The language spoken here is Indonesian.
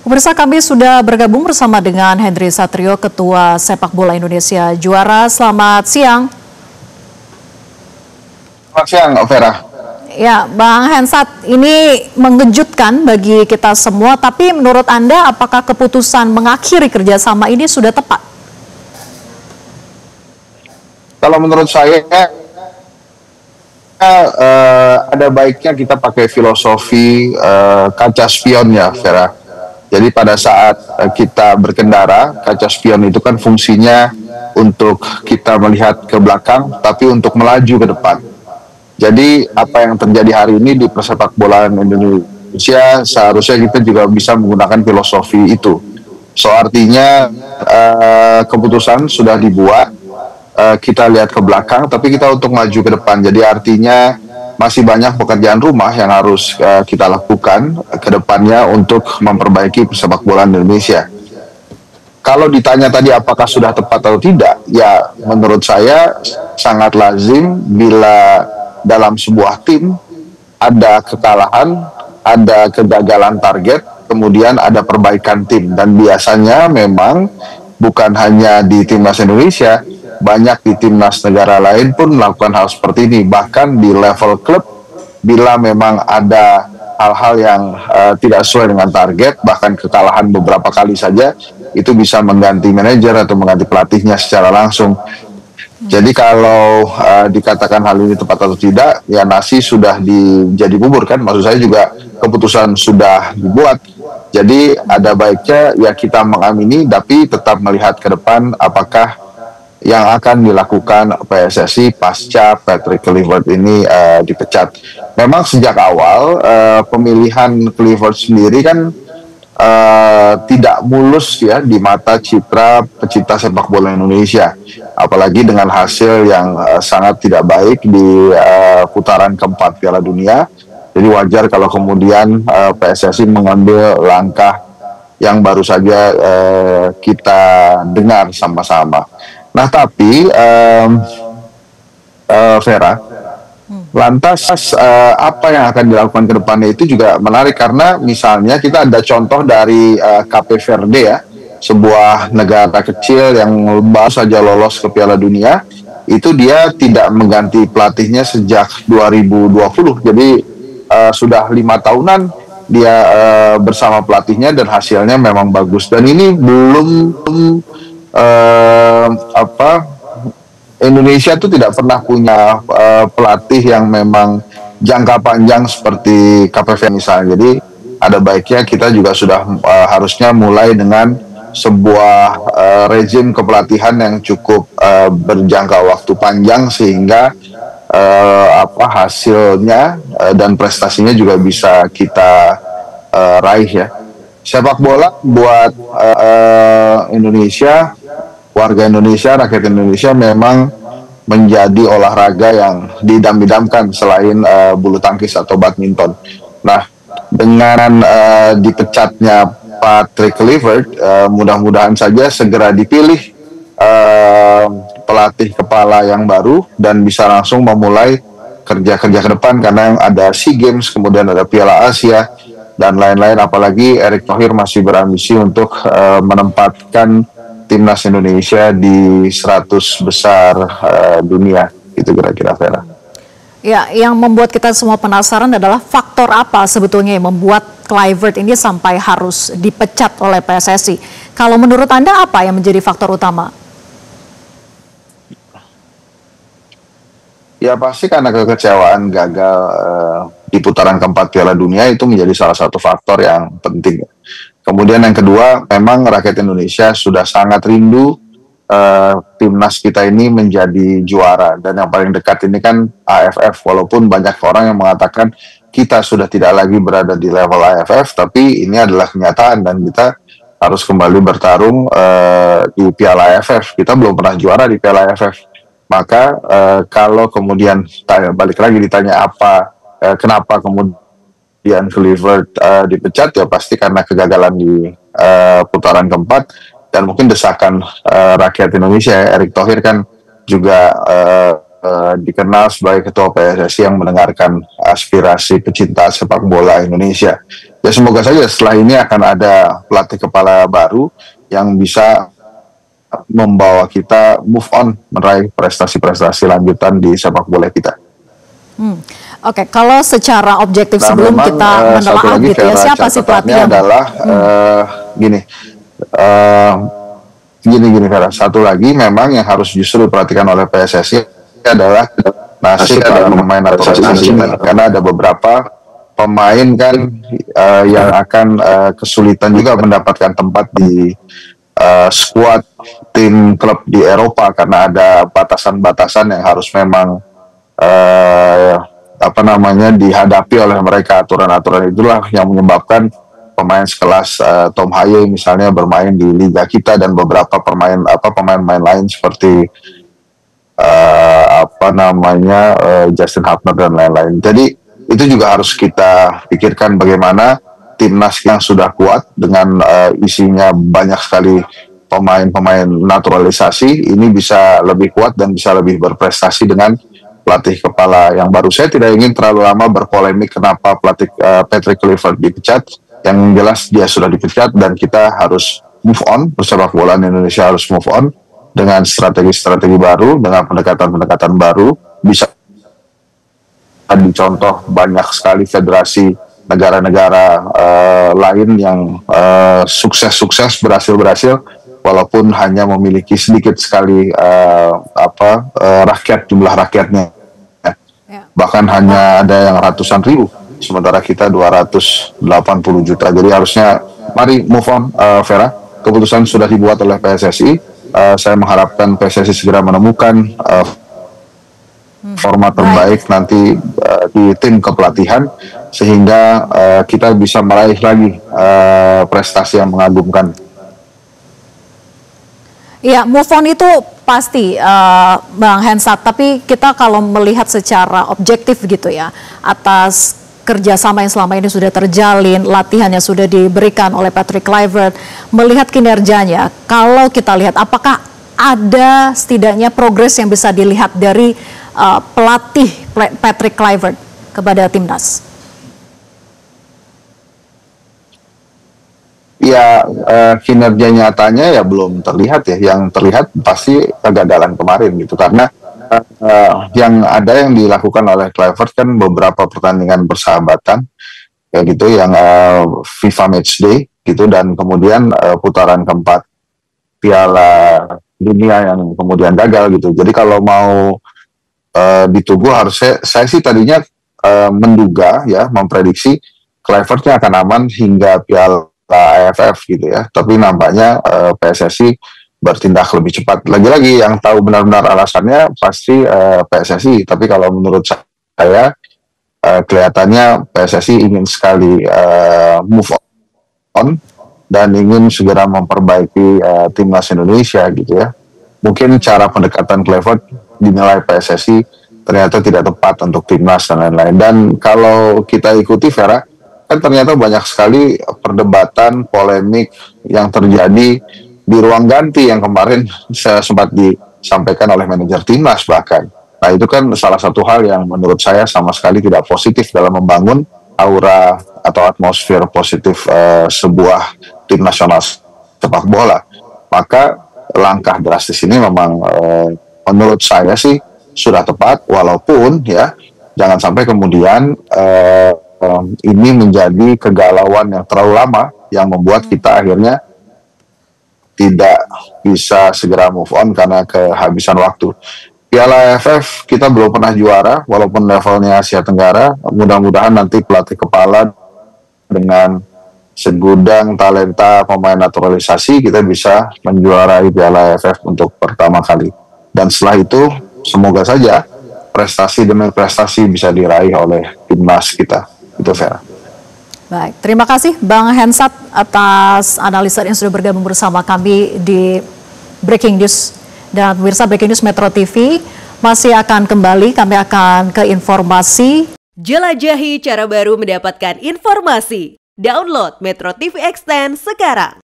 Pemirsa, kami sudah bergabung bersama dengan Hendry Satrio, Ketua Sepak Bola Indonesia Juara. Selamat siang. Selamat siang, Vera. Ya, Bang Hensat, ini mengejutkan bagi kita semua, tapi menurut Anda apakah keputusan mengakhiri kerjasama ini sudah tepat? Kalau menurut saya, ada baiknya kita pakai filosofi kaca spion ya, Vera. Jadi pada saat kita berkendara, kaca spion itu kan fungsinya untuk kita melihat ke belakang, tapi untuk melaju ke depan. Jadi apa yang terjadi hari ini di persepak bolaan Indonesia, seharusnya kita juga bisa menggunakan filosofi itu. So artinya keputusan sudah dibuat, kita lihat ke belakang, tapi kita untuk maju ke depan. Jadi artinya masih banyak pekerjaan rumah yang harus kita lakukan ke depannya untuk memperbaiki persepak bolaan Indonesia. Kalau ditanya tadi apakah sudah tepat atau tidak, ya menurut saya sangat lazim bila dalam sebuah tim ada kekalahan, ada kegagalan target, kemudian ada perbaikan tim. Dan biasanya memang bukan hanya di timnas Indonesia, banyak di timnas negara lain pun melakukan hal seperti ini. Bahkan di level klub, bila memang ada hal-hal yang tidak sesuai dengan target, bahkan kekalahan beberapa kali saja, itu bisa mengganti manajer atau mengganti pelatihnya secara langsung. Jadi kalau dikatakan hal ini tepat atau tidak, ya nasi sudah jadi bubur kan. Maksud saya juga keputusan sudah dibuat. Jadi ada baiknya ya kita mengamini, tapi tetap melihat ke depan apakah yang akan dilakukan PSSI pasca Patrick Kluivert ini dipecat. Memang sejak awal pemilihan Kluivert sendiri kan tidak mulus ya di mata citra pecinta sepak bola Indonesia, apalagi dengan hasil yang sangat tidak baik di putaran keempat Piala Dunia. Jadi wajar kalau kemudian PSSI mengambil langkah yang baru saja kita dengar sama-sama. Nah tapi Vera, lantas apa yang akan dilakukan ke depannya itu juga menarik, karena misalnya kita ada contoh dari Cape Verde ya, sebuah negara kecil yang baru saja lolos ke Piala Dunia. Itu dia tidak mengganti pelatihnya sejak 2020, jadi sudah 5 tahunan dia bersama pelatihnya dan hasilnya memang bagus. Dan ini belum Indonesia tuh tidak pernah punya pelatih yang memang jangka panjang seperti KPV misalnya. Jadi ada baiknya kita juga sudah harusnya mulai dengan sebuah rezim kepelatihan yang cukup berjangka waktu panjang, sehingga hasilnya dan prestasinya juga bisa kita raih ya. Sepak bola buat Indonesia, warga Indonesia, rakyat Indonesia memang menjadi olahraga yang didam-idamkan selain bulu tangkis atau badminton. Nah, dengan dipecatnya Patrick Kluivert, mudah-mudahan saja segera dipilih pelatih kepala yang baru dan bisa langsung memulai kerja-kerja ke depan, karena ada SEA Games, kemudian ada Piala Asia dan lain-lain. Apalagi Erick Thohir masih berambisi untuk menempatkan timnas Indonesia di 100 besar dunia, itu kira-kira, Vera. Ya, yang membuat kita semua penasaran adalah faktor apa sebetulnya yang membuat Kluivert ini sampai harus dipecat oleh PSSI. Kalau menurut Anda apa yang menjadi faktor utama? Ya pasti karena kekecewaan gagal di putaran keempat Piala Dunia, itu menjadi salah satu faktor yang penting. Kemudian yang kedua, memang rakyat Indonesia sudah sangat rindu timnas kita ini menjadi juara. Dan yang paling dekat ini kan AFF, walaupun banyak orang yang mengatakan kita sudah tidak lagi berada di level AFF, tapi ini adalah kenyataan dan kita harus kembali bertarung di Piala AFF. Kita belum pernah juara di Piala AFF. Maka kalau kemudian balik lagi ditanya kenapa kemudian Kluivert dipecat, ya pasti karena kegagalan di putaran keempat dan mungkin desakan rakyat Indonesia. Erick Thohir kan juga dikenal sebagai ketua PSSI yang mendengarkan aspirasi pecinta sepak bola Indonesia. Ya semoga saja setelah ini akan ada pelatih kepala baru yang bisa membawa kita move on meraih prestasi-prestasi lanjutan di sepak bola kita. Oke, kalau secara objektif sebelum memang, kita menelaah gitu ya, siapa sih pelatih yang adalah gini Vera. Satu lagi memang yang harus justru diperhatikan oleh PSSI adalah nasib para pemain naturalisasi ini, karena ada beberapa pemain kan yang akan kesulitan juga mendapatkan tempat di skuad tim klub di Eropa karena ada batasan-batasan yang harus memang dihadapi oleh mereka. Aturan-aturan itulah yang menyebabkan pemain sekelas Tom Haye misalnya bermain di liga kita, dan beberapa pemain-pemain lain seperti Justin Hubner dan lain-lain. Jadi itu juga harus kita pikirkan bagaimana timnas yang sudah kuat dengan isinya banyak sekali pemain-pemain naturalisasi ini bisa lebih kuat dan bisa lebih berprestasi dengan pelatih kepala yang baru. Saya tidak ingin terlalu lama berpolemik kenapa pelatih Patrick Kluivert dipecat. Yang jelas dia sudah dipecat dan kita harus move on. Persepak bola Indonesia harus move on dengan strategi-strategi baru, dengan pendekatan-pendekatan baru. Bisa dicontoh banyak sekali federasi negara-negara lain yang sukses berhasil walaupun hanya memiliki sedikit sekali jumlah rakyatnya, bahkan hanya ada yang ratusan ribu, sementara kita 280 juta. Jadi harusnya mari move on, Vera. Keputusan sudah dibuat oleh PSSI. Saya mengharapkan PSSI segera menemukan format terbaik nanti di tim kepelatihan sehingga kita bisa meraih lagi prestasi yang mengagumkan. Ya, move on itu pasti, Bang Hensat. Tapi kita kalau melihat secara objektif gitu ya, atas kerjasama yang selama ini sudah terjalin, latihannya sudah diberikan oleh Patrick Kluivert, melihat kinerjanya, kalau kita lihat apakah ada setidaknya progres yang bisa dilihat dari pelatih Patrick Kluivert kepada timnas? Ya, kinerja nyatanya ya belum terlihat ya. Yang terlihat pasti kegagalan kemarin gitu, karena yang dilakukan oleh Kluivert kan beberapa pertandingan persahabatan kayak gitu yang FIFA Matchday gitu, dan kemudian putaran keempat Piala Dunia yang kemudian gagal gitu. Jadi kalau mau ditunggu, harusnya saya sih tadinya menduga ya, memprediksi Kluivertnya akan aman hingga Piala AFF gitu ya, tapi nampaknya PSSI bertindak lebih cepat. Lagi-lagi yang tahu benar-benar alasannya pasti PSSI, tapi kalau menurut saya kelihatannya PSSI ingin sekali move on dan ingin segera memperbaiki timnas Indonesia gitu ya. Mungkin cara pendekatan Kluivert dinilai PSSI ternyata tidak tepat untuk timnas dan lain-lain. Dan kalau kita ikuti, Vera, kan ternyata banyak sekali perdebatan, polemik yang terjadi di ruang ganti yang kemarin sempat disampaikan oleh manajer timnas bahkan. Nah itu kan salah satu hal yang menurut saya sama sekali tidak positif dalam membangun aura atau atmosfer positif sebuah tim nasional sepak bola. Maka langkah drastis ini memang menurut saya sih sudah tepat, walaupun ya jangan sampai kemudian ini menjadi kegalauan yang terlalu lama yang membuat kita akhirnya tidak bisa segera move on karena kehabisan waktu. Piala AFF kita belum pernah juara walaupun levelnya Asia Tenggara. Mudah-mudahan nanti pelatih kepala dengan segudang talenta pemain naturalisasi kita bisa menjuarai Piala AFF untuk pertama kali. Dan setelah itu semoga saja prestasi demi prestasi bisa diraih oleh timnas kita. Itu Vera. Baik, terima kasih Bang Hensat atas analisa yang sudah bergabung bersama kami di Breaking News. Dan pemirsa, Breaking News Metro TV masih akan kembali, kami akan ke informasi. Jelajahi cara baru mendapatkan informasi. Download Metro TV Extend sekarang.